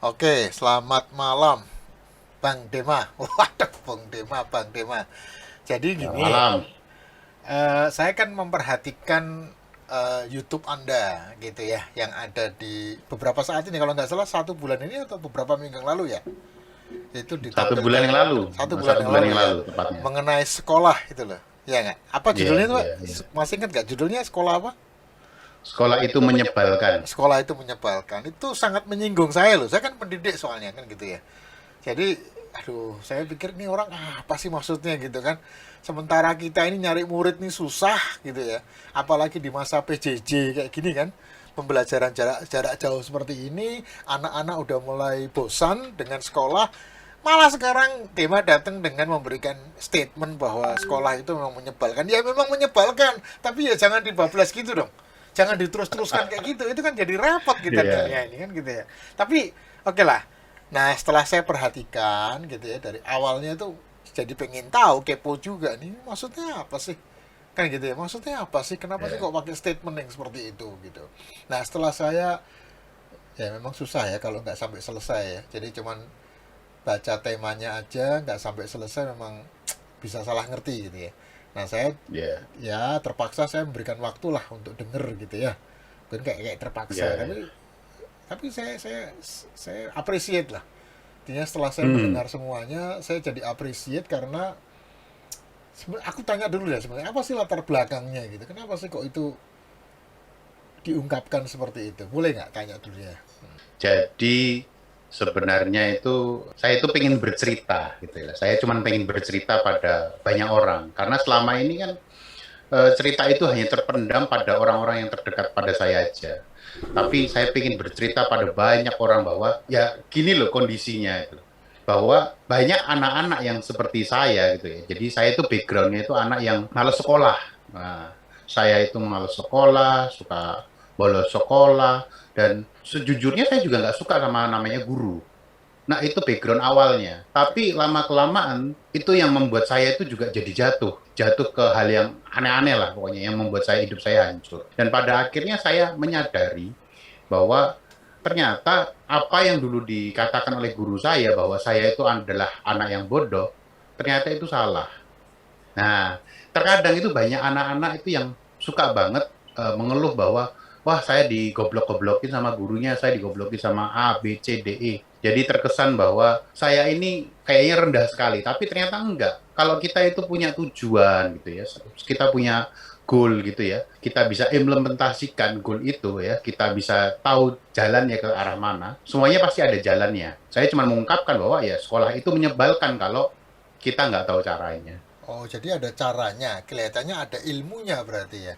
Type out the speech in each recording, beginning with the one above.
Oke, selamat malam, Bang Dema. Waduh, Bang Dema, Bang Dema. Jadi Selamat gini, malam. saya kan memperhatikan YouTube Anda gitu ya, yang ada di beberapa saat ini. Kalau nggak salah 1 bulan ini atau beberapa minggu yang lalu ya, itu Satu bulan ditampilkan yang lalu, 1 bulan satu yang bulan lalu yang ya, lalu tepatnya. mengenai sekolah itu loh. Ya nggak? Apa Iya, judulnya tuh, Pak? iya, iya. Masih ingat nggak judulnya sekolah apa? Sekolah itu menyebalkan. Sekolah itu menyebalkan. Itu sangat menyinggung saya loh. Saya kan pendidik soalnya kan gitu ya. Jadi, aduh, saya pikir ini orang apa sih maksudnya gitu kan. Sementara kita ini nyari murid nih susah gitu ya. Apalagi di masa PJJ kayak gini kan. Pembelajaran jarak jarak jauh seperti ini, anak-anak udah mulai bosan dengan sekolah. Malah sekarang Tema datang dengan memberikan statement bahwa sekolah itu memang menyebalkan. Ya memang menyebalkan, tapi ya jangan dibablas gitu dong. Jangan diterus-teruskan kayak gitu. Itu kan jadi repot kita Iya, dunia ini kan gitu ya. Tapi oke lah. Nah, setelah saya perhatikan gitu ya dari awalnya itu jadi pengen tahu, kepo juga nih maksudnya apa sih? Kan gitu ya. Maksudnya apa sih? Kenapa sih iya. kok pakai statement yang seperti itu gitu. Nah, setelah saya ya memang susah ya kalau nggak sampai selesai ya. Jadi cuman baca temanya aja nggak sampai selesai memang bisa salah ngerti gitu ya. Nah, saya Iya, ya terpaksa saya memberikan waktu lah untuk denger gitu ya. Mungkin kayak terpaksa, iya, iya. tapi saya appreciate lah. Artinya setelah saya Hmm. mendengar semuanya, saya jadi appreciate karena aku tanya dulu ya sebenarnya apa sih latar belakangnya gitu. Kenapa sih kok itu diungkapkan seperti itu? Boleh nggak tanya dulu ya? Jadi sebenarnya itu saya itu pengen bercerita gitu ya. Saya cuma pengen bercerita pada banyak orang karena selama ini kan cerita itu hanya terpendam pada orang-orang yang terdekat pada saya aja. Tapi saya ingin bercerita pada banyak orang bahwa ya gini loh kondisinya itu. Bahwa banyak anak-anak yang seperti saya gitu ya. Jadi saya itu backgroundnya itu anak yang malas sekolah. Nah, saya itu malas sekolah, suka bolos sekolah, dan sejujurnya saya juga nggak suka sama namanya guru. Nah, itu background awalnya. Tapi lama-kelamaan, itu yang membuat saya itu juga jadi jatuh. Jatuh ke hal yang aneh-aneh lah pokoknya, yang membuat hidup saya hancur. Dan pada akhirnya saya menyadari bahwa ternyata apa yang dulu dikatakan oleh guru saya, bahwa saya itu adalah anak yang bodoh, ternyata itu salah. Nah, terkadang itu banyak anak-anak itu yang suka banget mengeluh bahwa wah saya digoblok-goblokin sama gurunya, saya digoblokin sama A, B, C, D, E. Jadi terkesan bahwa saya ini kayaknya rendah sekali, tapi ternyata enggak. Kalau kita itu punya tujuan gitu ya, kita punya goal gitu ya, kita bisa implementasikan goal itu ya, kita bisa tahu jalannya ke arah mana, semuanya pasti ada jalannya. Saya cuma mengungkapkan bahwa ya sekolah itu menyebalkan kalau kita nggak tahu caranya. Oh, jadi ada caranya. Kelihatannya ada ilmunya berarti ya.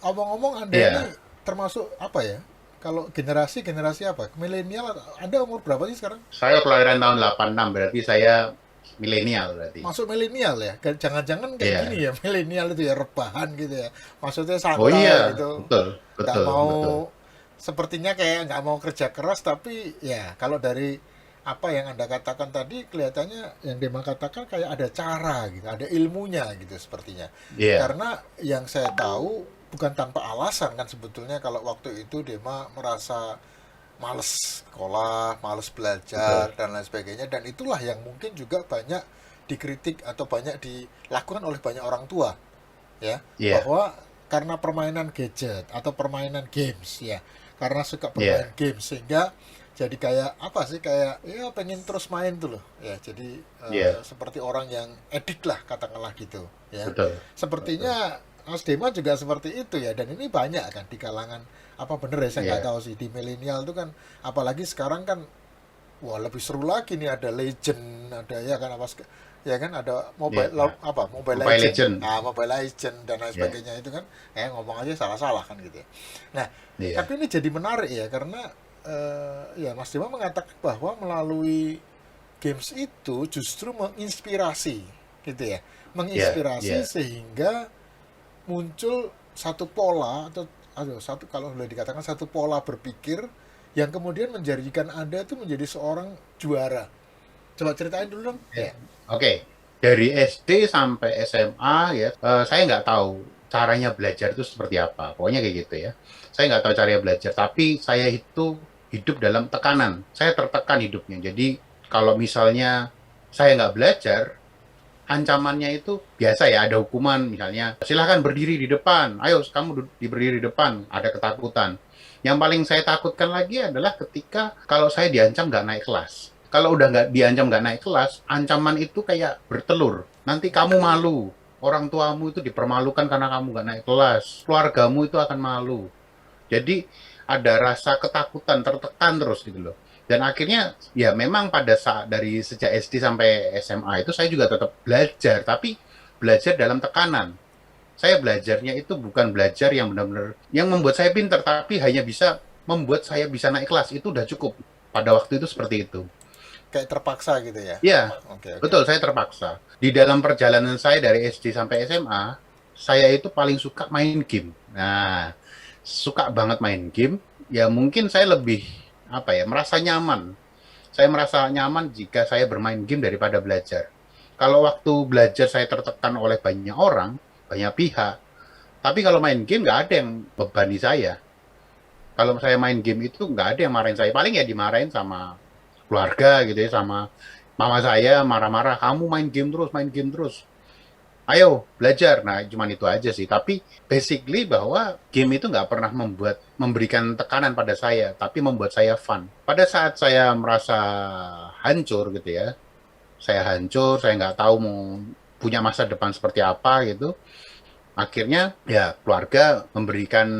Omong-omong Anda ini Iya, termasuk apa ya? Kalau generasi apa? Milenial, Anda umur berapa sih sekarang? saya kelahiran tahun 86, berarti saya milenial berarti. Masuk milenial ya? Jangan-jangan kayak gini Iya. ya, milenial itu ya rebahan gitu ya. Maksudnya Oh santai iya, gitu. betul, Nggak betul, mau, betul. sepertinya kayak nggak mau kerja keras, tapi ya kalau dari apa yang Anda katakan tadi kelihatannya yang Dema katakan kayak ada cara gitu, ada ilmunya gitu sepertinya. Iya, Karena yang saya tahu bukan tanpa alasan kan sebetulnya kalau waktu itu Dema merasa males sekolah, males belajar betul. dan lain sebagainya, dan itulah yang mungkin juga banyak dikritik atau banyak dilakukan oleh banyak orang tua ya, Iya, bahwa karena permainan gadget atau permainan games ya, karena suka bermain iya, games sehingga jadi kayak apa sih, kayak ya pengen terus main tuh loh ya, jadi iya, seperti orang yang edik lah katakanlah gitu ya. betul, betul. Sepertinya Mas Dema juga seperti itu ya, dan ini banyak kan di kalangan, apa bener ya saya nggak Iya, tahu sih, di milenial itu kan apalagi sekarang kan. Wah, lebih seru lagi nih, ada Legend, ada ya kan apa, ya kan ada iya. apa Mobile Mobile Legend, Legend. Mobile Legend dan lain Iya, sebagainya itu kan, ngomong aja salah-salah kan gitu ya. Nah, iya, tapi ini jadi menarik ya karena ya Mas Dima mengatakan bahwa melalui games itu justru menginspirasi gitu ya, iya, menginspirasi iya, sehingga muncul satu pola atau aduh, satu, kalau boleh dikatakan satu pola berpikir yang kemudian menjadikan Anda itu menjadi seorang juara. Coba ceritain dulu dong. iya. Ya. Oke, dari SD sampai SMA ya, saya nggak tahu caranya belajar itu seperti apa. Pokoknya kayak gitu ya. Saya nggak tahu caranya belajar, tapi saya itu hidup dalam tekanan. Saya tertekan hidupnya. Jadi kalau misalnya saya nggak belajar, ancamannya itu biasa ya, ada hukuman misalnya, silahkan berdiri di depan, ayo kamu berdiri di depan, ada ketakutan. Yang paling saya takutkan lagi adalah ketika kalau saya diancam nggak naik kelas. Kalau udah nggak diancam nggak naik kelas, ancaman itu kayak bertelur. Nanti kamu malu, orang tuamu itu dipermalukan karena kamu nggak naik kelas, keluargamu itu akan malu. Jadi ada rasa ketakutan, tertekan terus gitu loh. Dan akhirnya ya memang pada saat dari sejak SD sampai SMA itu saya juga tetap belajar, tapi belajar dalam tekanan. Saya belajarnya itu bukan belajar yang benar-benar yang membuat saya pintar, tapi hanya bisa membuat saya bisa naik kelas. Itu udah cukup. Pada waktu itu seperti itu. Kayak terpaksa gitu ya. Ya, Oke, oke. betul, saya terpaksa. Di dalam perjalanan saya dari SD sampai SMA, saya itu paling suka main game. Nah, suka banget main game. Ya mungkin saya lebih apa ya, merasa nyaman. Saya merasa nyaman jika saya bermain game daripada belajar. Kalau waktu belajar saya tertekan oleh banyak orang, banyak pihak. Tapi kalau main game nggak ada yang bebani saya. Kalau saya main game itu nggak ada yang marahin saya. Paling ya dimarahin sama keluarga gitu ya, sama mama saya marah-marah. Kamu main game terus. Ayo belajar. Nah, cuman itu aja sih. Tapi basically bahwa game itu nggak pernah memberikan tekanan pada saya, tapi membuat saya fun. Pada saat saya merasa hancur gitu ya, saya hancur, saya nggak tahu mau punya masa depan seperti apa gitu. Akhirnya ya keluarga memberikan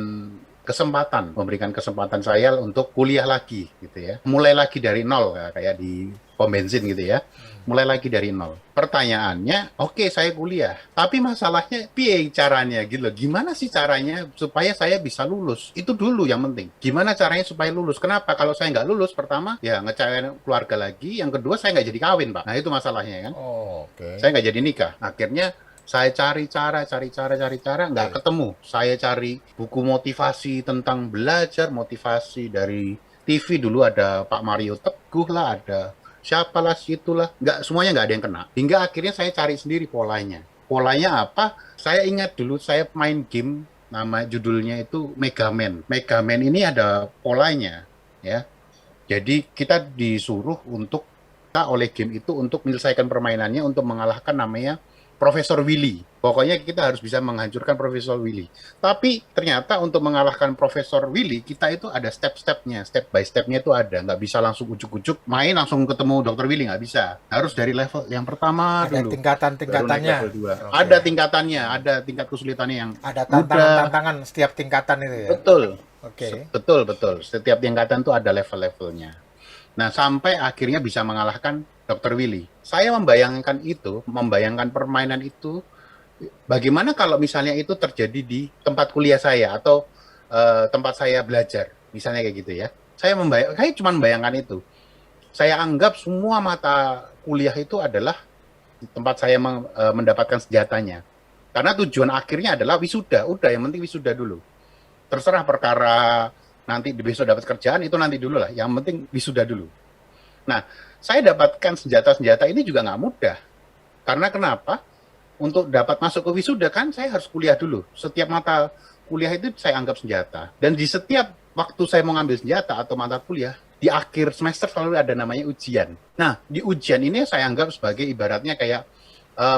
kesempatan saya untuk kuliah lagi gitu ya. Mulai lagi dari nol ya, kayak di pom bensin gitu ya. Mulai lagi dari nol. Pertanyaannya, oke, saya kuliah. Tapi masalahnya piye caranya gitu loh. Gimana sih caranya supaya saya bisa lulus? Itu dulu yang penting. Gimana caranya supaya lulus? Kenapa? Kalau saya nggak lulus, pertama ya ngecewain keluarga lagi. Yang kedua saya nggak jadi kawin, Pak. Nah itu masalahnya kan. Oh, oke. Saya nggak jadi nikah. Akhirnya saya cari cara, nggak Oke. ketemu. Saya cari buku motivasi tentang belajar, motivasi dari TV dulu ada Pak Mario Teguh lah, ada siapalah situlah, semuanya nggak ada yang kena. Hingga akhirnya saya cari sendiri polanya. Polanya apa? Saya ingat dulu saya main game nama judulnya itu Mega Man. Mega Man ini ada polanya, ya. Jadi kita disuruh untuk oleh game itu untuk menyelesaikan permainannya untuk mengalahkan namanya Profesor Willy. Pokoknya kita harus bisa menghancurkan Profesor Willy. Tapi ternyata untuk mengalahkan Profesor Willy, kita itu ada step-stepnya. Step by stepnya itu ada. Nggak bisa langsung ujuk-ujuk main langsung ketemu Dr. Willy, nggak bisa. Harus dari level yang pertama Ada dulu. Baru naik tingkatan-tingkatannya. level 2. Oke. Ada tingkatannya, ada tingkat kesulitannya yang Ada mudah. tantangan-tantangan setiap tingkatan itu ya. Betul. Oke. Betul, betul. Setiap tingkatan itu ada level-levelnya. Nah, sampai akhirnya bisa mengalahkan Dr. Willy. Saya membayangkan permainan itu, bagaimana kalau misalnya itu terjadi di tempat kuliah saya atau tempat saya belajar, misalnya kayak gitu ya. Saya cuma membayangkan itu. Saya anggap semua mata kuliah itu adalah tempat saya mendapatkan senjatanya. Karena tujuan akhirnya adalah wisuda. Udah, yang penting wisuda dulu. Terserah perkara nanti besok dapat kerjaan itu nanti dulu lah. Yang penting wisuda dulu. Nah, saya dapatkan senjata-senjata ini juga nggak mudah. Karena kenapa? Untuk dapat masuk ke wisuda kan saya harus kuliah dulu. Setiap mata kuliah itu saya anggap senjata. Dan di setiap waktu saya mau ngambil senjata atau mata kuliah, di akhir semester selalu ada namanya ujian. Nah, di ujian ini saya anggap sebagai ibaratnya kayak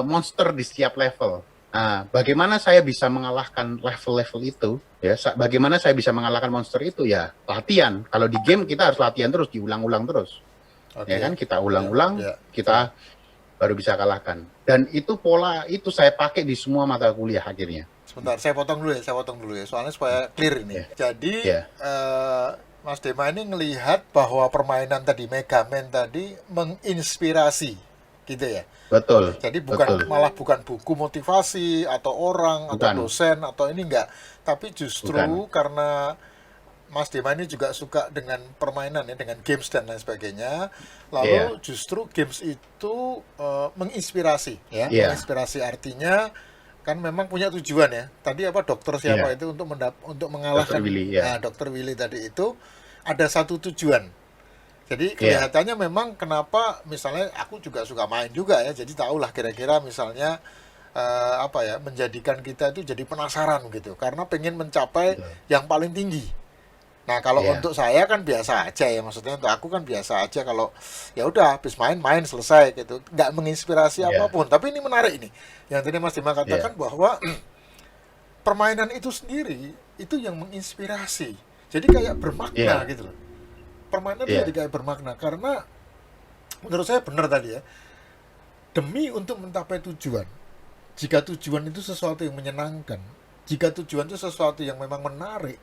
monster di setiap level. Nah, bagaimana saya bisa mengalahkan level-level itu? Ya, bagaimana saya bisa mengalahkan monster itu? Ya, latihan. Kalau di game kita harus latihan terus, diulang-ulang terus. Oke. Ya kan, kita Ya, ulang-ulang, ya. kita baru bisa kalahkan. Dan itu pola itu saya pakai di semua mata kuliah akhirnya. Sebentar, saya potong dulu ya. Soalnya supaya clear ini. Ya, Jadi ya, Mas Dema ini ngelihat bahwa permainan tadi Mega Man tadi menginspirasi, gitu ya. betul, Jadi betul, bukan buku motivasi atau orang atau bukan, dosen atau ini enggak, tapi justru bukan, karena Mas Dema ini juga suka dengan permainan ya, dengan games dan lain sebagainya. iya, Lalu justru games itu menginspirasi ya, iya, menginspirasi artinya kan memang punya tujuan ya. Tadi apa dokter siapa iya, itu untuk Dr. mengalahkan Willy, ya, dokter Willy tadi itu ada satu tujuan. Jadi iya, kelihatannya memang kenapa misalnya aku juga suka main juga ya. Jadi tahulah kira-kira misalnya apa ya menjadikan kita itu jadi penasaran gitu karena pengen mencapai betul, yang paling tinggi. Nah, kalau Iya, untuk saya kan biasa aja ya, maksudnya untuk aku kan biasa aja kalau ya udah habis main selesai gitu, nggak menginspirasi iya, apapun. Tapi ini menarik ini, yang tadi Mas Dima katakan iya, bahwa permainan itu sendiri itu yang menginspirasi. Jadi kayak bermakna iya, gitu loh. Permainan itu jadi iya, kayak bermakna karena menurut saya benar tadi ya, demi untuk mencapai tujuan. Jika tujuan itu sesuatu yang menyenangkan, jika tujuan itu sesuatu yang memang menarik,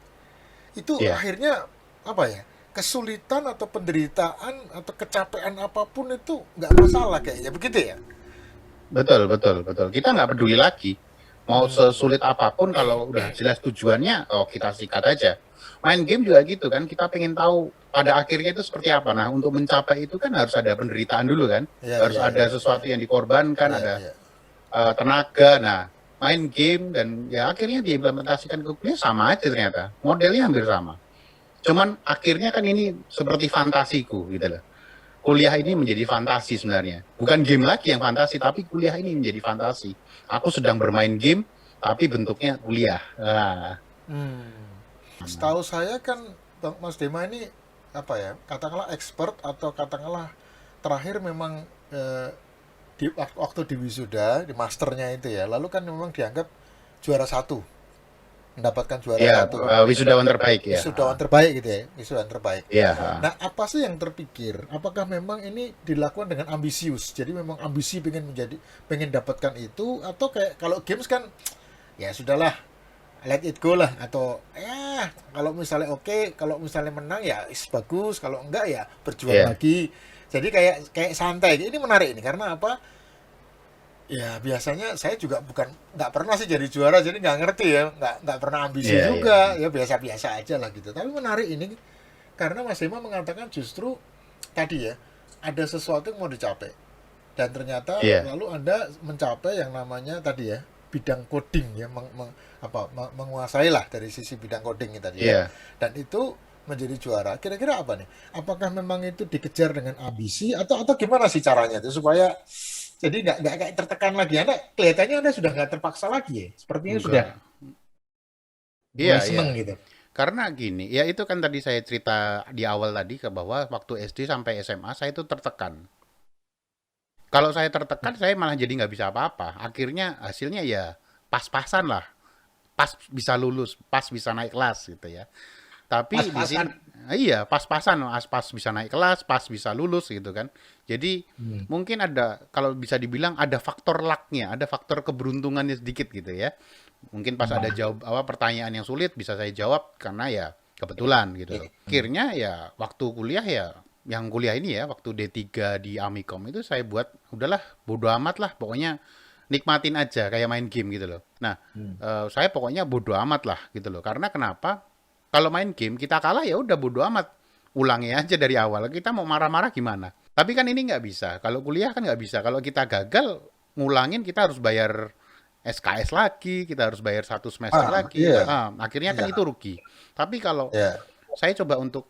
itu iya. akhirnya apa ya? Kesulitan atau penderitaan atau kecapean apapun itu nggak masalah kayaknya begitu ya. Betul, betul, betul. Kita nggak peduli lagi. Mau Hmm. sesulit apapun kalau udah jelas tujuannya, oh kita sikat aja. Main game juga gitu kan, kita pengen tahu pada akhirnya itu seperti apa. Nah, untuk mencapai itu kan harus ada penderitaan dulu kan. Ya, Harus ya, ada ya, sesuatu yang dikorbankan, ya, ada ya. tenaga. Nah, main game dan ya akhirnya diimplementasikan ke kuliah sama aja ternyata. Modelnya hampir sama. Cuman akhirnya kan ini seperti fantasiku gitu loh. Kuliah ini menjadi fantasi sebenarnya. Bukan game lagi yang fantasi, tapi kuliah ini menjadi fantasi. Aku sedang bermain game, tapi bentuknya kuliah. Nah, Hmm. Setahu saya kan Bang Mas Dema ini apa ya? Katakanlah expert atau katakanlah terakhir memang di waktu di wisuda, di masternya itu ya. Lalu kan memang dianggap juara satu, mendapatkan juara ya satu. wisudawan terbaik ya. Wisudawan terbaik gitu ya, wisudawan terbaik. Ya, Nah, apa sih yang terpikir? Apakah memang ini dilakukan dengan ambisius? Jadi memang ambisi pengen dapatkan itu atau kayak kalau games kan ya sudahlah, let it go lah atau ya kalau misalnya oke, kalau misalnya menang ya bagus, kalau enggak ya berjuang ya, lagi. Jadi kayak kayak santai. Ini menarik ini karena apa? Ya biasanya saya juga bukan nggak pernah sih jadi juara jadi nggak ngerti ya nggak pernah ambisi ya, ya, juga ya biasa-biasa aja lah gitu tapi menarik ini karena Mas Hema mengatakan justru tadi ya ada sesuatu yang mau dicapai dan ternyata ya, lalu Anda mencapai yang namanya tadi ya bidang coding ya menguasai lah dari sisi bidang coding ini tadi ya ya. dan itu menjadi juara kira-kira apa nih apakah memang itu dikejar dengan ambisi atau gimana sih caranya itu supaya jadi nggak kayak tertekan lagi anda kelihatannya anda sudah nggak terpaksa lagi ya sepertinya sudah Enggak. Iya, mulai iya. seneng gitu. Karena gini, ya itu kan tadi saya cerita di awal tadi ke bahwa waktu SD sampai SMA saya itu tertekan. Kalau saya tertekan, saya malah jadi nggak bisa apa-apa. Akhirnya hasilnya ya pas-pasan lah. Pas bisa lulus, pas bisa naik kelas gitu ya. Tapi di sini, Pas-pasan. iya pas-pasan, pas bisa naik kelas, pas bisa lulus gitu kan. Jadi Hmm. mungkin ada, kalau bisa dibilang ada faktor lucknya, ada faktor keberuntungannya sedikit gitu ya. Mungkin pas ada jawab apa pertanyaan yang sulit bisa saya jawab karena ya kebetulan gitu loh. Oke. Akhirnya ya waktu kuliah ya yang kuliah ini ya waktu D3 di Amikom itu saya buat udahlah bodo amat lah pokoknya nikmatin aja kayak main game gitu loh. Nah, Hmm. saya pokoknya bodo amat lah gitu loh. Karena kenapa? Kalau main game kita kalah ya udah bodo amat. Ulangi aja dari awal. Kita mau marah-marah gimana? Tapi kan ini nggak bisa. Kalau kuliah kan nggak bisa. Kalau kita gagal ngulangin kita harus bayar SKS lagi, kita harus bayar satu semester lagi. Iya. Akhirnya kan Iya. itu rugi. Tapi kalau Iya. saya coba untuk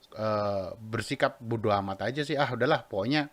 bersikap bodo amat aja sih. Ah udahlah, pokoknya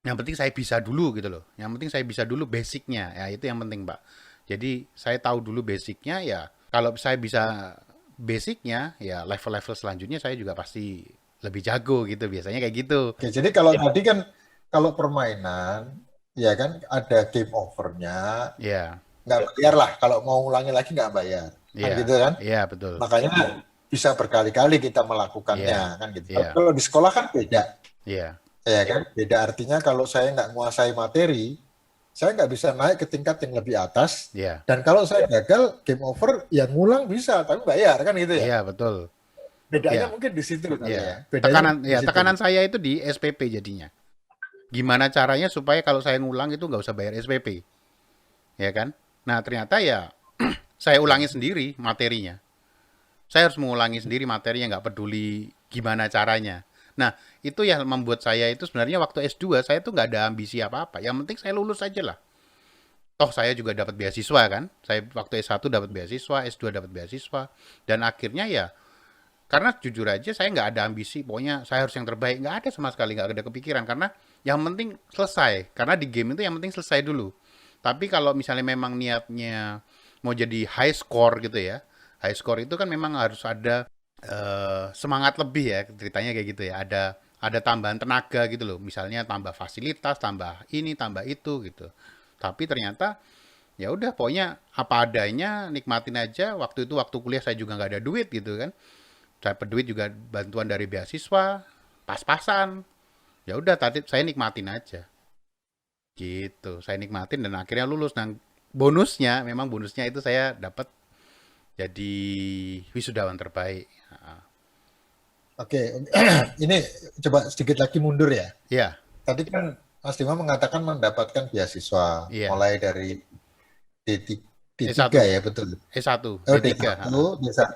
yang penting saya bisa dulu gitu loh. Yang penting saya bisa dulu basicnya. Ya itu yang penting, Pak. Jadi saya tahu dulu basicnya ya. Kalau saya bisa basicnya ya level-level selanjutnya saya juga pasti lebih jago gitu. Biasanya kayak gitu. Oke, jadi kalau tadi kan kalau permainan ya kan ada game overnya Iya, nggak bayar lah kalau mau ulangi lagi nggak bayar kan iya, gitu kan iya betul. makanya bisa berkali-kali kita melakukannya Iya, kan gitu tapi iya, kalau di sekolah kan beda iya, ya kan beda artinya kalau saya nggak menguasai materi saya nggak bisa naik ke tingkat yang lebih atas iya, dan kalau saya gagal game over ya ngulang bisa tapi bayar kan gitu ya iya betul. bedanya Iya, mungkin di situ kali iya. ya bedanya di situ Tekanan saya itu di SPP jadinya. Gimana caranya supaya kalau saya ngulang itu nggak usah bayar SPP, ya kan? Nah ternyata ya saya ulangi sendiri materinya. Saya harus mengulangi sendiri materinya, nggak peduli gimana caranya. Nah, itu yang membuat saya itu sebenarnya waktu S2 saya tuh nggak ada ambisi apa-apa. Yang penting saya lulus aja lah. Toh saya juga dapat beasiswa kan. Saya waktu S1 dapat beasiswa, S2 dapat beasiswa. Dan akhirnya ya, karena jujur aja saya nggak ada ambisi. Pokoknya saya harus yang terbaik. Nggak ada sama sekali, nggak ada kepikiran. Karena yang penting selesai. Karena di game itu yang penting selesai dulu. Tapi kalau misalnya memang niatnya mau jadi high score gitu ya. High score itu kan memang harus ada semangat lebih ya ceritanya kayak gitu ya. Ada tambahan tenaga gitu loh. Misalnya tambah fasilitas, tambah ini, tambah itu gitu. Tapi ternyata ya udah pokoknya apa adanya, nikmatin aja. Waktu itu waktu kuliah saya juga nggak ada duit gitu kan. Saya duit juga bantuan dari beasiswa, pas-pasan. Ya udah tadi saya nikmatin aja. Gitu. Saya nikmatin dan akhirnya lulus. Nah, bonusnya itu saya dapat jadi wisudawan terbaik. Oke, ini coba sedikit lagi mundur ya. Ya, Tadi kan Mas Dima mengatakan mendapatkan beasiswa iya. mulai dari D3 S1, ya, betul. S1, Oh, D3, D1, D1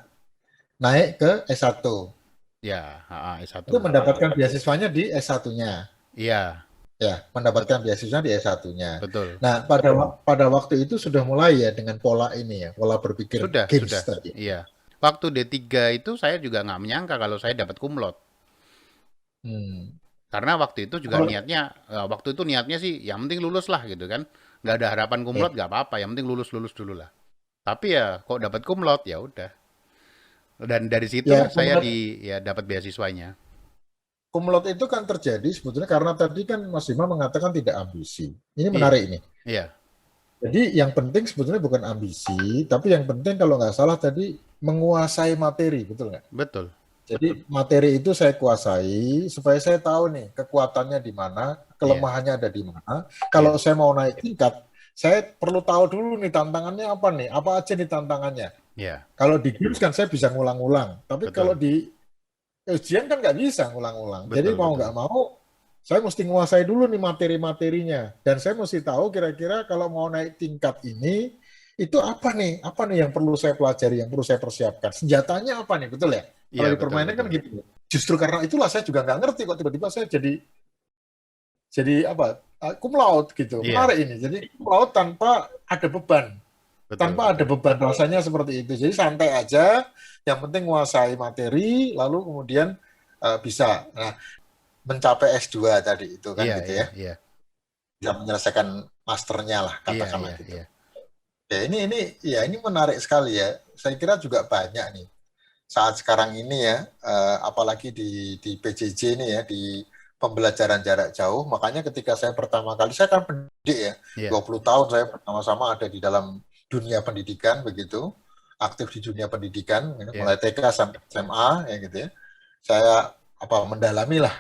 naik ke S1. ya, Itu S1. mendapatkan beasiswanya di S1-nya. Iya, Ya, bet- mendapatkan beasiswa di S1-nya. betul. Nah, pada waktu itu sudah mulai ya dengan pola ini ya, pola berpikir games Sudah, tadi. iya. Waktu D3 itu saya juga nggak menyangka kalau saya dapat kumlot. Hmm. Karena Kalau- waktu itu niatnya sih, yang penting lulus lah gitu kan. Nggak ada harapan ya, kumlot, nggak apa-apa. Yang penting lulus dulu lah. Tapi ya, kok dapat kumlot, ya udah. Dan dari ya situlah saya ya dapat beasiswanya. kumlot itu kan terjadi sebetulnya karena tadi kan Mas Dima mengatakan tidak ambisi. Ini Iya, menarik ini. iya, Jadi yang penting sebetulnya bukan ambisi, tapi yang penting kalau nggak salah tadi menguasai materi, betul nggak? betul. Jadi materi itu saya kuasai supaya saya tahu nih kekuatannya di mana, Iya, kelemahannya ada di mana. Kalau iya, saya mau naik tingkat, saya perlu tahu dulu nih tantangannya apa nih, apa aja nih tantangannya. iya, Kalau di games kan saya bisa ngulang-ngulang, tapi kalau betul. di ujian kan nggak bisa ngulang-ngulang. Jadi Betul, mau nggak betul. mau, saya mesti menguasai dulu nih materi-materinya. Dan saya mesti tahu kira-kira kalau mau naik tingkat ini, itu apa nih yang perlu saya pelajari, yang perlu saya persiapkan. Senjatanya apa nih, betul ya? Kalau Iya, di betul, permainan kan betul. gitu. Justru karena itulah saya juga nggak ngerti kok tiba-tiba saya jadi apa? Cum laude gitu. Iya, Menarik ini. Jadi cum laude tanpa ada beban. betul, Tanpa ada betul. beban rasanya seperti itu. Jadi santai aja. Yang penting menguasai materi, lalu kemudian bisa. Nah, mencapai S2 tadi itu kan Iya, gitu iya, ya. iya. Bisa menyelesaikan masternya lah Iya, katakanlah iya, gitu. iya. Ya ini menarik sekali ya. Saya kira juga banyak nih saat sekarang ini ya, apalagi di PJJ ini ya, di pembelajaran jarak jauh. Makanya ketika saya pertama kali, saya kan pendidik ya, Iya, 20 tahun saya bersama-sama ada di dalam dunia pendidikan begitu, aktif di dunia pendidikan, gitu, iya, mulai TK sampai SMA ya gitu ya. Saya mendalami lah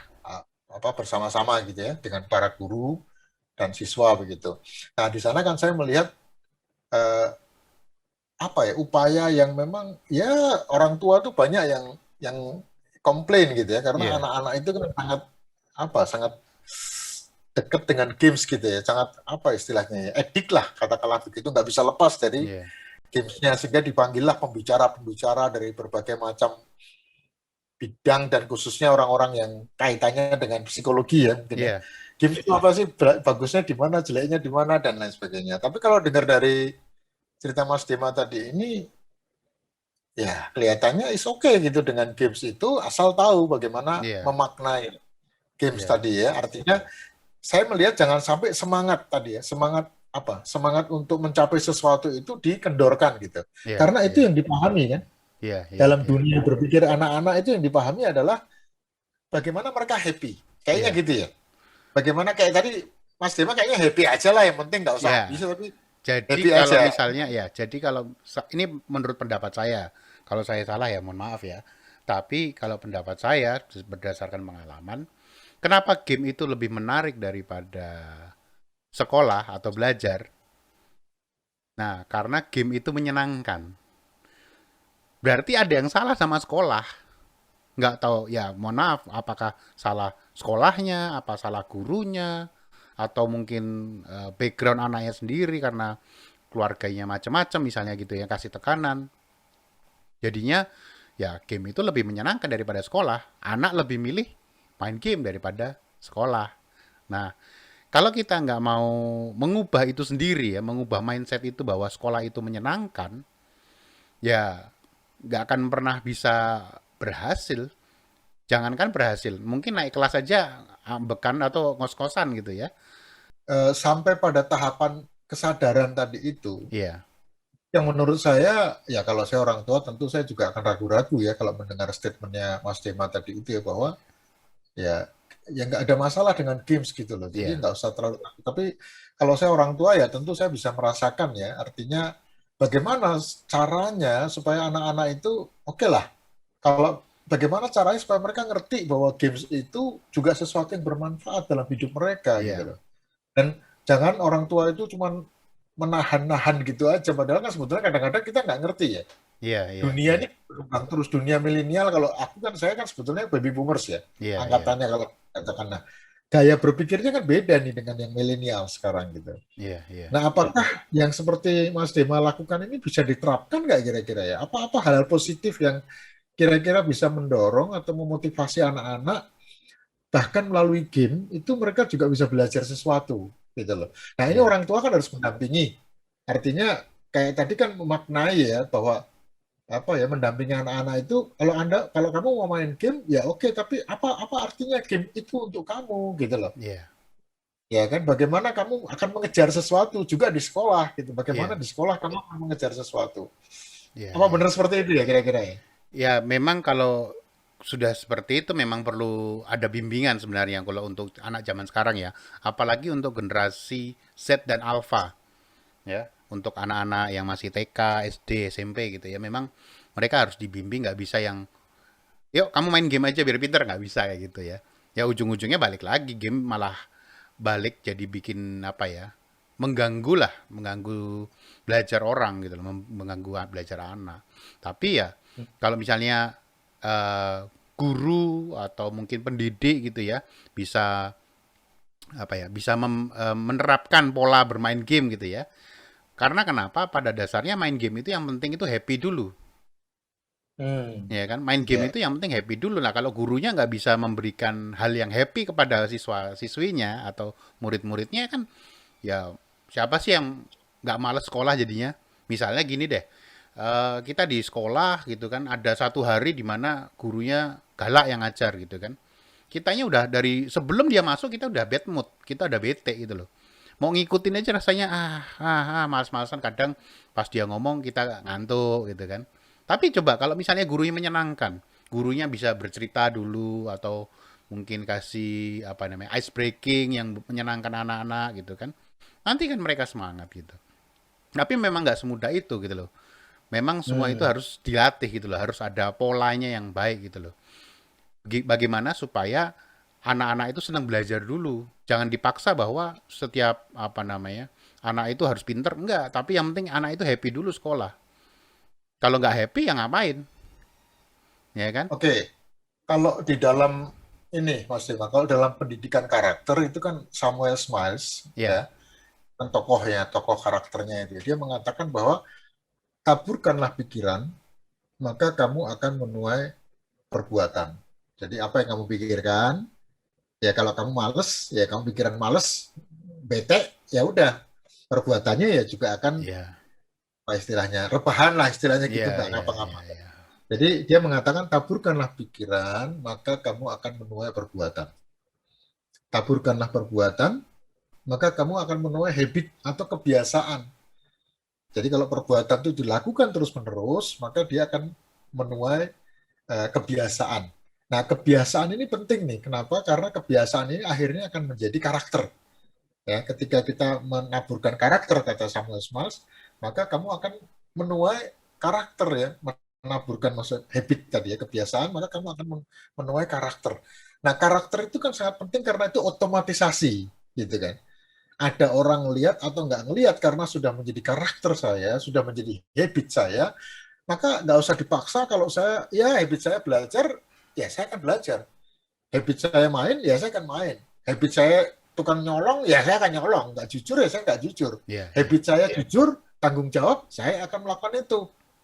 bersama-sama gitu ya dengan para guru dan siswa begitu. Nah di sana kan saya melihat eh, upaya yang memang ya orang tua tuh banyak yang komplain gitu ya karena iya, anak-anak itu kan sangat dekat dengan games gitu ya, sangat istilahnya ya, edik lah katakanlah begitu, nggak bisa lepas dari iya, gamesnya sehingga dipanggillah pembicara-pembicara dari berbagai macam bidang dan khususnya orang-orang yang kaitannya dengan psikologi ya mungkin ya. iya, Games itu apa sih, bagusnya di mana, jeleknya di mana dan lain sebagainya. Tapi kalau dengar dari cerita Mas Dema tadi ini, ya kelihatannya is okay gitu dengan games itu asal tahu bagaimana iya, memaknai games iya, tadi ya. Artinya saya melihat jangan sampai semangat tadi ya, semangat untuk mencapai sesuatu itu dikendorkan gitu. iya, Karena itu iya, yang dipahami kan. iya, iya, Dalam iya, dunia berpikir anak-anak itu yang dipahami adalah bagaimana mereka happy. Kayaknya iya, gitu ya. Bagaimana kayak tadi Mas Dema kayaknya happy aja lah, yang penting nggak usah iya. ambisi tapi Jadi happy kalau aja. misalnya ya, jadi kalau ini menurut pendapat saya, kalau saya salah ya mohon maaf ya. Tapi kalau pendapat saya berdasarkan pengalaman, kenapa game itu lebih menarik daripada sekolah atau belajar? Nah, karena game itu menyenangkan. Berarti ada yang salah sama sekolah. Nggak tahu, ya mohon maaf, apakah salah sekolahnya, apa salah gurunya, atau mungkin background anaknya sendiri karena keluarganya macam-macam misalnya gitu yang kasih tekanan. Jadinya ya game itu lebih menyenangkan daripada sekolah. Anak lebih milih main game daripada sekolah. Nah, kalau kita nggak mau mengubah itu sendiri ya, mengubah mindset itu bahwa sekolah itu menyenangkan, ya nggak akan pernah bisa berhasil. Jangankan berhasil, mungkin naik kelas aja ambekan atau ngos-ngosan gitu ya. Sampai pada tahapan kesadaran tadi itu, Iya, Yang menurut saya, ya kalau saya orang tua tentu saya juga akan ragu-ragu ya kalau mendengar statementnya Mas Dema tadi itu ya bahwa ya ya nggak ada masalah dengan games gitu loh. Jadi Iya, nggak usah terlalu. Tapi kalau saya orang tua ya tentu saya bisa merasakan ya. Artinya bagaimana caranya supaya anak-anak itu oke lah. Kalau bagaimana caranya supaya mereka ngerti bahwa games itu juga sesuatu yang bermanfaat dalam hidup mereka gitu iya, loh. Dan jangan orang tua itu cuma menahan-nahan gitu aja. Padahal kan sebetulnya kadang-kadang kita nggak ngerti ya. iya, iya, Dunia iya, ini berkembang terus, dunia milenial. Kalau aku kan, saya kan sebetulnya baby boomers ya, iya, iya, angkatannya kalau katakan. Nah, gaya berpikirnya kan beda nih dengan yang milenial sekarang gitu. iya, iya. Nah, apakah yang seperti Mas Dema lakukan ini bisa diterapkan nggak kira-kira ya? Apa-apa hal-hal positif yang kira-kira bisa mendorong atau memotivasi anak-anak bahkan melalui game itu mereka juga bisa belajar sesuatu gitu loh. Nah, ini Iya. orang tua kan harus mendampingi. Artinya kayak tadi kan memaknai ya bahwa apa ya mendampingi anak-anak itu kalau kamu mau main game ya oke, tapi apa artinya game itu untuk kamu gitu loh. Iya, Ya kan bagaimana kamu akan mengejar sesuatu juga di sekolah gitu. Bagaimana iya, di sekolah kamu akan mengejar sesuatu. iya, Apa iya. benar seperti itu ya kira-kira ya? Ya, memang kalau sudah seperti itu memang perlu ada bimbingan sebenarnya kalau untuk anak zaman sekarang ya. Apalagi untuk generasi Z dan Alpha ya. Untuk anak-anak yang masih TK, SD, SMP gitu ya. Memang mereka harus dibimbing, nggak bisa yang yuk kamu main game aja biar pinter, nggak bisa kayak gitu ya. Ya ujung-ujungnya balik lagi game malah balik jadi bikin apa ya, mengganggu lah, mengganggu belajar orang gitu loh, mengganggu belajar anak. Tapi ya kalau misalnya eh, guru atau mungkin pendidik gitu ya bisa apa ya, bisa menerapkan pola bermain game gitu ya. Karena kenapa? Pada dasarnya main game itu yang penting itu happy dulu. Hmm, Ya kan, main game ya. itu yang penting happy dulu lah. Kalau gurunya nggak bisa memberikan hal yang happy kepada siswa-siswinya atau murid-muridnya kan, ya siapa sih yang nggak males sekolah jadinya? Misalnya gini deh, kita di sekolah gitu kan, ada satu hari di mana gurunya galak yang ngajar gitu kan. Kitanya udah dari sebelum dia masuk kita udah bad mood, kita udah bete gitu loh. Mau ngikutin aja rasanya males-malesan, kadang pas dia ngomong kita ngantuk gitu kan. Tapi coba kalau misalnya gurunya menyenangkan, gurunya bisa bercerita dulu atau mungkin kasih apa namanya ice breaking yang menyenangkan anak-anak gitu kan. Nanti kan mereka semangat gitu. Tapi memang nggak semudah itu gitu loh. Memang semua itu Hmm. harus dilatih gitu loh, harus ada polanya yang baik gitu loh. Bagaimana supaya anak-anak itu senang belajar dulu. Jangan dipaksa bahwa setiap apa namanya anak itu harus pinter, enggak. Tapi yang penting anak itu happy dulu sekolah. Kalau nggak happy ya ngapain, ya kan? Oke, kalau di dalam ini Mas Dima, kalau dalam pendidikan karakter itu kan Samuel Smiles ya, Ya, kan tokohnya, tokoh karakternya itu. Dia mengatakan bahwa taburkanlah pikiran, maka kamu akan menuai perbuatan. Jadi apa yang kamu pikirkan, ya kalau kamu males, ya kamu pikiran males, bete, ya udah perbuatannya ya juga akan ya, apa istilahnya rebahan lah istilahnya gitu ya, nggak ya, ngapa-ngapa. ya, ya, Jadi dia mengatakan taburkanlah pikiran, maka kamu akan menuai perbuatan. Taburkanlah perbuatan, maka kamu akan menuai habit atau kebiasaan. Jadi kalau perbuatan itu dilakukan terus-menerus, maka dia akan menuai kebiasaan. Nah, kebiasaan ini penting nih. Kenapa? Karena kebiasaan ini akhirnya akan menjadi karakter. Ya, ketika kita menaburkan karakter, kata Samuel Smiles, maka kamu akan menuai karakter ya, menaburkan maksud habit tadi ya, kebiasaan, maka kamu akan menuai karakter. Nah, karakter itu kan sangat penting karena itu otomatisasi, gitu kan. Ada orang lihat atau nggak ngelihat karena sudah menjadi karakter saya, sudah menjadi habit saya, maka nggak usah dipaksa. Kalau saya, ya habit saya belajar, ya saya akan belajar. Habit saya main, ya saya akan main. Habit saya tukang nyolong, ya saya akan nyolong. Nggak jujur, ya saya nggak jujur. ya, ya, Habit saya jujur, tanggung jawab, saya akan melakukan itu.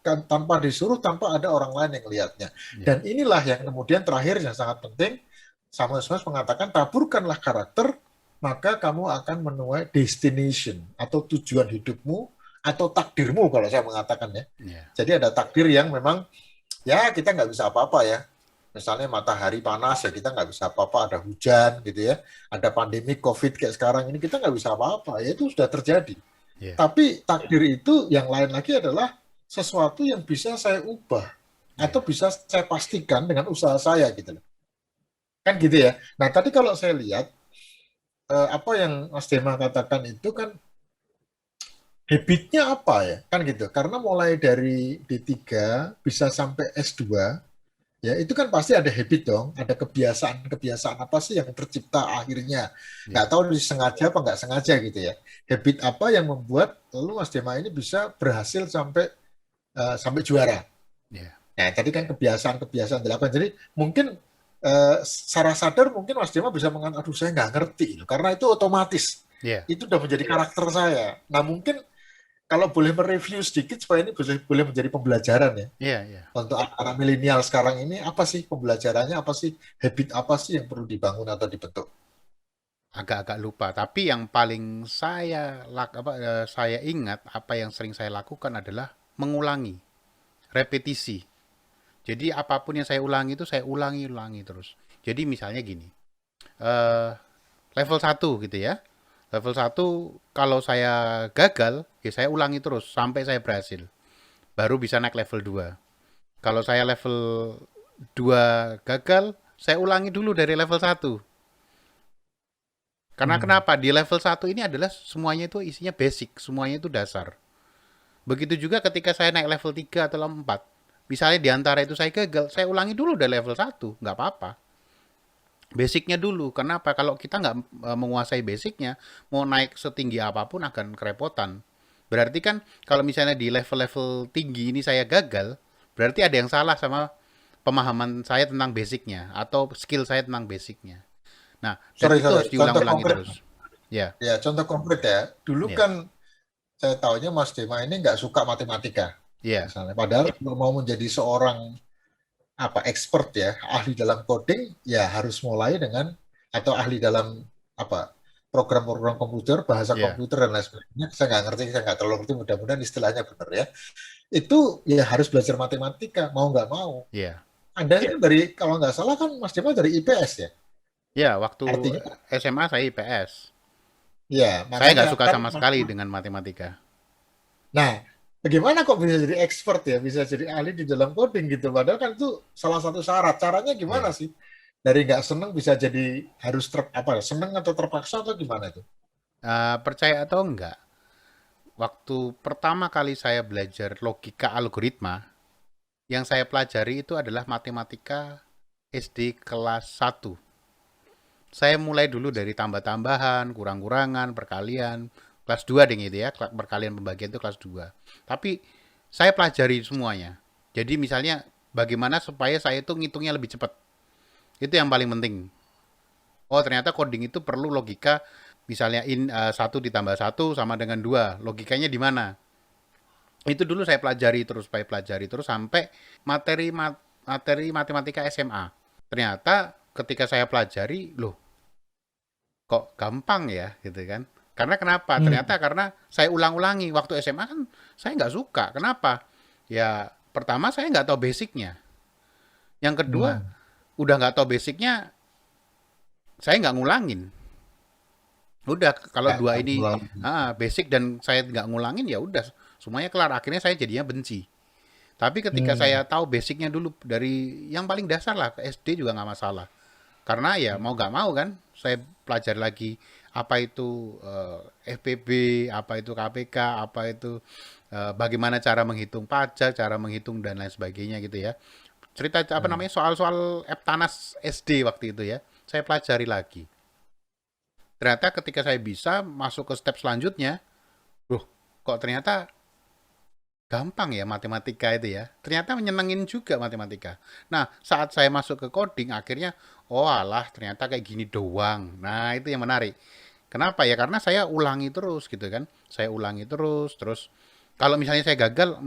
Kan, tanpa disuruh, tanpa ada orang lain yang melihatnya. ya, Dan inilah yang kemudian terakhir yang sangat penting, Samuel Smiles mengatakan, taburkanlah karakter, maka kamu akan menuai destination atau tujuan hidupmu atau takdirmu kalau saya mengatakan ya. ya, Jadi ada takdir yang memang ya kita nggak bisa apa-apa ya. Misalnya matahari panas ya kita nggak bisa apa-apa, ada hujan gitu ya, ada pandemi COVID kayak sekarang ini kita nggak bisa apa-apa, ya itu sudah terjadi. Iya. Tapi takdir itu yang lain lagi adalah sesuatu yang bisa saya ubah atau Iya. bisa saya pastikan dengan usaha saya gitu loh. Kan gitu ya. Nah, tadi kalau saya lihat apa yang Mas Dema katakan itu kan habitnya apa ya? Kan gitu. Karena mulai dari D3 bisa sampai S2, ya itu kan pasti ada habit dong, ada kebiasaan-kebiasaan apa sih yang tercipta akhirnya. Nggak Iya. tahu disengaja apa nggak sengaja gitu ya. Habit apa yang membuat lalu Mas Dema ini bisa berhasil sampai juara. Iya. Nah, tadi kan kebiasaan-kebiasaan dilakukan. Jadi mungkin secara sadar mungkin Mas Dema bisa mengatakan, aduh saya nggak ngerti, loh. Karena itu otomatis. Iya. Itu udah menjadi karakter saya. Nah, mungkin kalau boleh mereview sedikit supaya ini boleh menjadi pembelajaran ya. Iya. Iya. Untuk anak milenial sekarang ini, apa sih pembelajarannya, apa sih habit apa sih yang perlu dibangun atau dibentuk? Agak-agak lupa, tapi yang paling saya ingat, apa yang sering saya lakukan adalah mengulangi, repetisi. Jadi apapun yang saya ulangi itu saya ulangi terus. Jadi misalnya gini, eh level 1 gitu ya. Level 1 kalau saya gagal, ya saya ulangi terus sampai saya berhasil. Baru bisa naik level 2. Kalau saya level 2 gagal, saya ulangi dulu dari level 1. Karena Hmm. kenapa? Di level 1 ini adalah semuanya itu isinya basic, semuanya itu dasar. Begitu juga ketika saya naik level 3 atau level 4. Misalnya di antara itu saya gagal, saya ulangi dulu dari level 1, nggak apa-apa. Basicnya dulu. Kenapa? Kalau kita nggak menguasai basicnya, mau naik setinggi apapun akan kerepotan. Berarti kan kalau misalnya di level-level tinggi ini saya gagal, berarti ada yang salah sama pemahaman saya tentang basicnya atau skill saya tentang basicnya. Nah, dan Sorry, itu sorry. harus Contoh diulang-ulangi konkret. terus. Ya, Ya, contoh konkret ya. Dulu ya, kan saya tahunya Mas Dema ini nggak suka matematika, ya, misalnya. Padahal kalau mau menjadi seorang apa expert ya, ahli dalam coding, ya harus mulai dengan atau ahli dalam apa program-program komputer, bahasa ya, komputer dan lain sebagainya. Saya nggak ngerti, saya nggak terlalu ngerti. Mudah-mudahan istilahnya benar ya. Itu ya harus belajar matematika, mau nggak mau. ya. Anda kan dari, kalau nggak salah kan Mas Dema dari IPS ya. Ya, waktu Artinya, SMA saya IPS. ya Saya makanya nggak suka kan. sama sekali dengan matematika. Nah, bagaimana kok bisa jadi expert ya, bisa jadi ahli di dalam coding gitu. Padahal kan itu salah satu syarat. Caranya gimana Ya. sih? Dari nggak seneng bisa jadi harus apa ya, seneng atau terpaksa atau gimana itu? Percaya atau enggak, waktu pertama kali saya belajar logika algoritma, yang saya pelajari itu adalah matematika SD kelas 1. Saya mulai dulu dari tambah-tambahan, kurang-kurangan, perkalian. Kelas 2 deh gitu ya, perkalian pembagian itu kelas 2. Tapi saya pelajari semuanya. Jadi misalnya bagaimana supaya saya itu ngitungnya lebih cepat. Itu yang paling penting. Oh ternyata coding itu perlu logika, misalnya 1 ditambah 1 sama dengan 2. Logikanya di mana? Itu dulu saya pelajari terus sampai materi materi matematika SMA. Ternyata ketika saya pelajari, loh kok gampang ya gitu kan. Karena kenapa? Hmm. Ternyata karena saya ulang-ulangi. Waktu SMA kan saya nggak suka. Kenapa? Ya pertama saya nggak tahu basicnya. Yang kedua Hmm. udah nggak tahu basicnya, saya nggak ngulangin. Udah kalau Kayak dua harus ini ngulang. basic dan saya nggak ngulangin ya udah semuanya kelar. Akhirnya saya jadinya benci. Tapi ketika Hmm. saya tahu basicnya dulu dari yang paling dasar lah ke SD juga nggak masalah. Karena ya mau nggak mau kan saya pelajari lagi apa itu FPB, apa itu KPK, apa itu bagaimana cara menghitung pajak, cara menghitung dan lain sebagainya gitu ya. Cerita apa Hmm. namanya soal-soal Eptanas SD waktu itu ya. Saya pelajari lagi. Ternyata ketika saya bisa masuk ke step selanjutnya, loh kok ternyata gampang ya matematika itu ya. Ternyata menyenengin juga matematika. Nah, saat saya masuk ke coding, akhirnya, oh alah, ternyata kayak gini doang. Nah, itu yang menarik. Kenapa ya? Karena saya ulangi terus gitu kan. Saya ulangi terus, terus kalau misalnya saya gagal,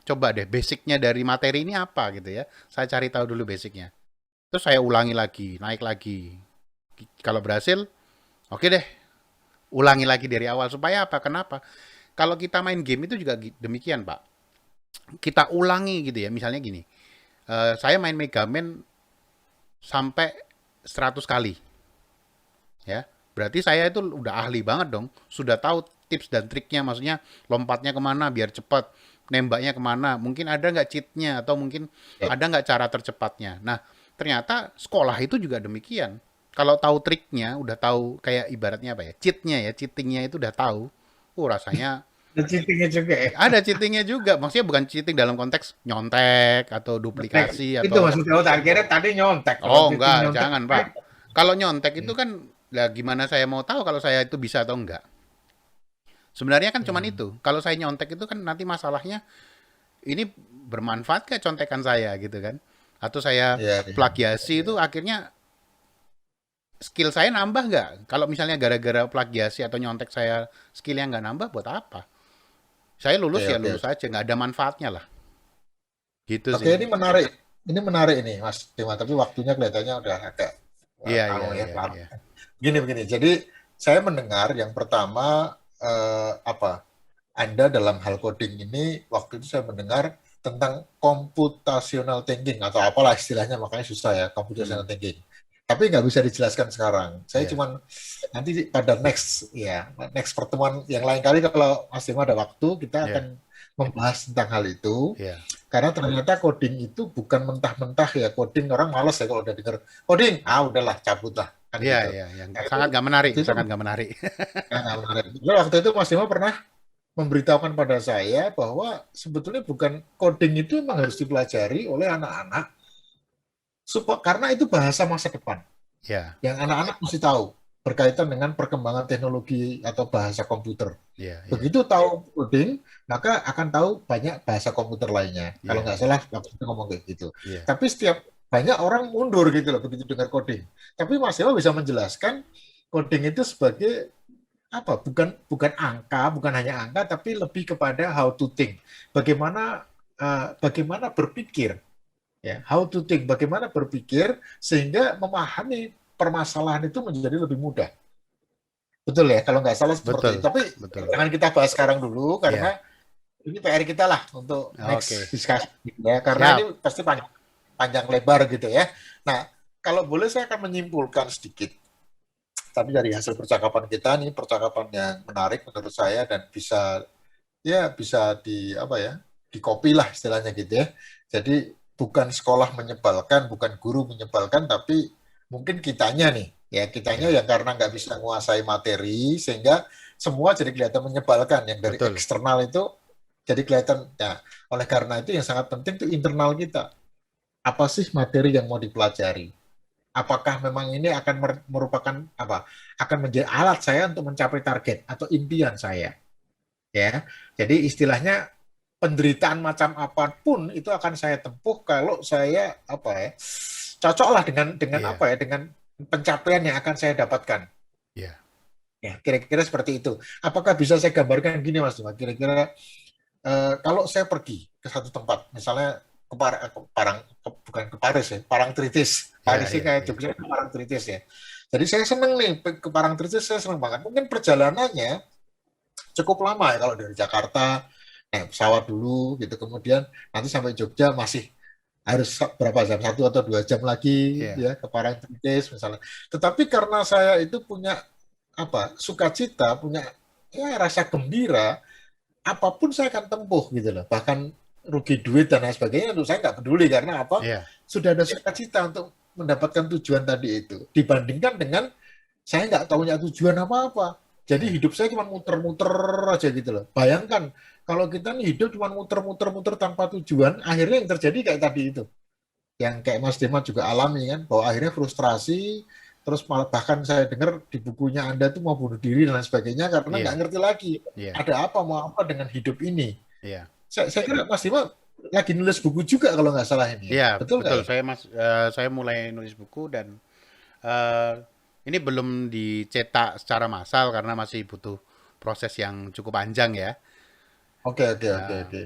coba deh basicnya dari materi ini apa gitu ya. Saya cari tahu dulu basicnya. Terus saya ulangi lagi, naik lagi. Kalau berhasil, oke deh, ulangi lagi dari awal. Supaya apa? Kenapa? Kalau kita main game itu juga demikian, Pak. Kita ulangi gitu ya. Misalnya gini, saya main Mega Man sampai 100 kali, ya. Berarti saya itu udah ahli banget dong. Sudah tahu tips dan triknya, maksudnya lompatnya kemana biar cepat, nembaknya kemana, mungkin ada nggak cheatnya atau mungkin Ya. ada nggak cara tercepatnya. Nah, ternyata sekolah itu juga demikian. Kalau tahu triknya, udah tahu kayak ibaratnya apa ya, cheatnya ya, cheatingnya itu udah tahu, rasanya Ada cheatingnya juga ya. ada cheatingnya juga. Maksudnya bukan cheating dalam konteks nyontek atau Nek, duplikasi itu atau maksudnya akhirnya tadi nyontek. Kalau oh cheating enggak, nyontek, jangan Pak. Kalau nyontek itu ya. kan, lah gimana saya mau tahu kalau saya itu bisa atau enggak? Sebenarnya kan cuman Hmm. itu. Kalau saya nyontek itu kan nanti masalahnya ini bermanfaat ke contekan saya gitu kan? Atau saya Ya, ya, plagiasi itu ya. akhirnya skill saya nambah nggak? Kalau misalnya gara-gara plagiasi atau nyontek saya skillnya nggak nambah, buat apa? Saya lulus Oke, ya oke, lulus oke. aja, nggak ada manfaatnya lah. Gitu Oke, sih. ini menarik. Ini menarik ini, Mas Dima. Tapi waktunya kelihatannya udah agak Iya, iya, anu ya, iya, lama. iya. Begini. Jadi saya mendengar yang pertama apa? Anda dalam hal coding ini waktu itu saya mendengar tentang computational thinking atau apalah istilahnya, makanya susah ya Hmm, computational thinking. Tapi nggak bisa dijelaskan sekarang. Saya iya, cuman nanti pada next pertemuan yang lain kali kalau Mas Dima ada waktu kita iya, akan membahas tentang hal itu. iya. Karena ternyata coding itu bukan mentah-mentah ya, coding orang males ya kalau udah denger coding, udahlah cabut lah kan Iya, gitu. iya, yang Nah, sangat nggak menarik, itu sangat nggak menarik. menarik. Jadi waktu itu Mas Dima pernah memberitahukan pada saya bahwa sebetulnya bukan coding itu memang harus dipelajari oleh anak-anak karena itu bahasa masa depan Iya, yang anak-anak mesti tahu berkaitan dengan perkembangan teknologi atau bahasa komputer. iya, iya, Begitu tahu coding, maka akan tahu banyak bahasa komputer lainnya. Kalau iya, nggak salah waktu itu ngomong kayak gitu. iya, Tapi setiap banyak orang mundur gitu loh begitu dengar coding. Tapi Mas Dewa bisa menjelaskan coding itu sebagai apa? Bukan bukan angka, bukan hanya angka, tapi lebih kepada how to think. Bagaimana bagaimana berpikir, ya, how to think, bagaimana berpikir sehingga memahami permasalahan itu menjadi lebih mudah. Betul ya, kalau nggak salah seperti itu. betul, Tapi betul. jangan kita bahas sekarang dulu Iya, karena ini PR kita lah untuk next oke, discussion gitu ya. Karena ini siap. pasti panjang, panjang lebar gitu ya. Nah, kalau boleh saya akan menyimpulkan sedikit. Tapi dari hasil percakapan kita nih, percakapan yang menarik menurut saya dan bisa ya bisa di apa ya, di copy lah istilahnya gitu ya. Jadi bukan sekolah menyebalkan, bukan guru menyebalkan, tapi mungkin kitanya nih, ya kitanya Iya, yang karena nggak bisa menguasai materi sehingga semua jadi kelihatan menyebalkan. Yang dari betul, eksternal itu jadi kelihatan. Ya, oleh karena itu yang sangat penting itu internal kita. Apa sih materi yang mau dipelajari? Apakah memang ini akan merupakan apa? Akan menjadi alat saya untuk mencapai target atau impian saya? Ya, jadi istilahnya penderitaan macam apapun itu akan saya tempuh kalau saya apa ya cocoklah dengan iya, apa ya dengan pencapaian yang akan saya dapatkan. iya, Ya, kira-kira seperti itu. Apakah bisa saya gambarkan gini, Mas Dima? Kira-kira kalau saya pergi ke satu tempat, misalnya ke Parang, bukan ke Paris ya, Parangtritis. iya, Paris sih iya, kayak iya, Jogja, ke Parangtritis ya. Jadi saya seneng nih ke Parangtritis, saya seneng banget. Mungkin perjalanannya cukup lama ya kalau dari Jakarta naik pesawat dulu gitu, kemudian nanti sampai Jogja masih harus berapa jam, 1 atau 2 jam lagi iya, ya ke Parangtritis misalnya. Tetapi karena saya itu punya apa sukacita, punya ya rasa gembira, apapun saya akan tempuh gitu loh. Bahkan rugi duit dan lain sebagainya untuk saya nggak peduli karena apa? iya, Sudah ada sukacita untuk mendapatkan tujuan tadi itu. Dibandingkan dengan saya nggak tahunya tujuan apa-apa. Jadi iya, hidup saya cuma muter-muter aja gitu loh. Bayangkan kalau kita nih hidup cuma muter-muter-muter tanpa tujuan, akhirnya yang terjadi kayak tadi itu yang kayak Mas Dema juga alami kan, bahwa akhirnya frustrasi, terus malah bahkan saya dengar di bukunya Anda tuh mau bunuh diri dan lain sebagainya karena nggak iya, ngerti lagi iya, ada apa mau apa dengan hidup ini. iya. Saya kira Mas Dema lagi nulis buku juga kalau nggak salah ini ya. Iya, Betul nggak betul. ya? Saya mulai nulis buku dan eh, ini belum dicetak secara massal karena masih butuh proses yang cukup panjang ya. Oke, oke, oke, Ya, oke.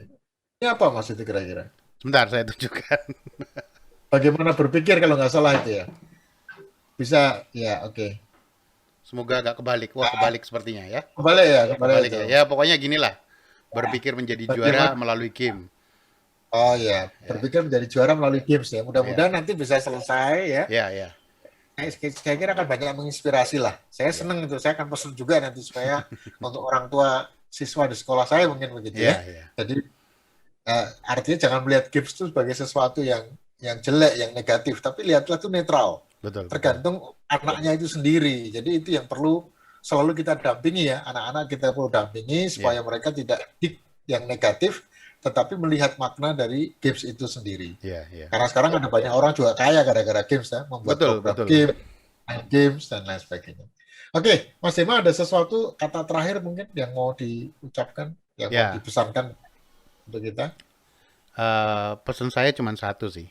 Ini apa Mas itu kira-kira? sebentar saya tunjukkan. Bagaimana berpikir kalau nggak salah itu ya? Bisa, ya oke. Semoga agak kebalik. Wah, kebalik sepertinya ya. Kembali Kebalik itu. ya. Ya, pokoknya ginilah. Berpikir menjadi juara Bagaimana melalui game. Oh ya, Ya, berpikir menjadi juara melalui games ya. ya, Mudah-mudahan nanti bisa selesai ya. ya, ya. saya kira akan banyak menginspirasi lah. Saya Ya, seneng itu, saya akan pesan juga nanti supaya untuk orang tua siswa di sekolah saya mungkin begitu ya, ya. ya. Jadi artinya jangan melihat games itu sebagai sesuatu yang jelek, yang negatif, tapi lihatlah itu netral. Betul, betul. Tergantung anaknya itu sendiri. Jadi itu yang perlu selalu kita dampingi ya, anak-anak kita perlu dampingi supaya Ya, mereka tidak dik yang negatif, tetapi melihat makna dari games itu sendiri. ya, ya. Karena sekarang ada banyak orang juga kaya gara-gara games ya, membuat Betul, program betul. game, main games dan lain sebagainya. Oke, Mas Dema ada sesuatu kata terakhir mungkin yang mau diucapkan, yang mau Ya, dipesankan untuk kita? pesan saya cuma satu sih.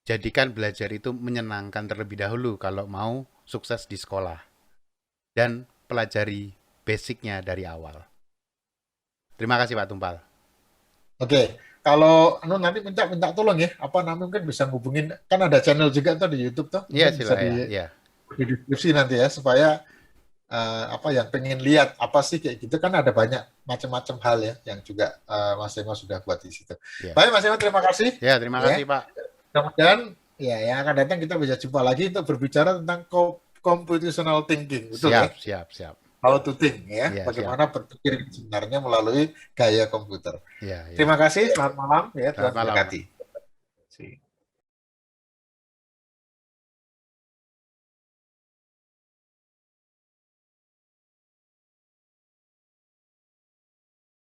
Jadikan belajar itu menyenangkan terlebih dahulu kalau mau sukses di sekolah. Dan pelajari basicnya dari awal. Terima kasih Pak Tumpal. Oke, kalau nanti minta tolong ya, apa namanya mungkin bisa ngubungin, kan ada channel juga tuh di YouTube tuh, Iya mungkin bisa sila ya, ya. di deskripsi nanti ya, supaya apa yang pengen lihat apa sih kayak gitu kan ada banyak macam-macam hal ya yang juga Mas Ema sudah buat di situ. Ya. Baik Mas Ema, terima kasih Ya, terima ya. kasih Pak. Mudah-mudahan ya yang akan datang kita bisa jumpa lagi untuk berbicara tentang computational thinking, betul ya? Siap, siap, siap. How to think ya, Ya, siap. bagaimana berpikir sebenarnya melalui gaya komputer. Ya, ya. Terima kasih, selamat malam ya, Tuhan Selamat malam. memberkati.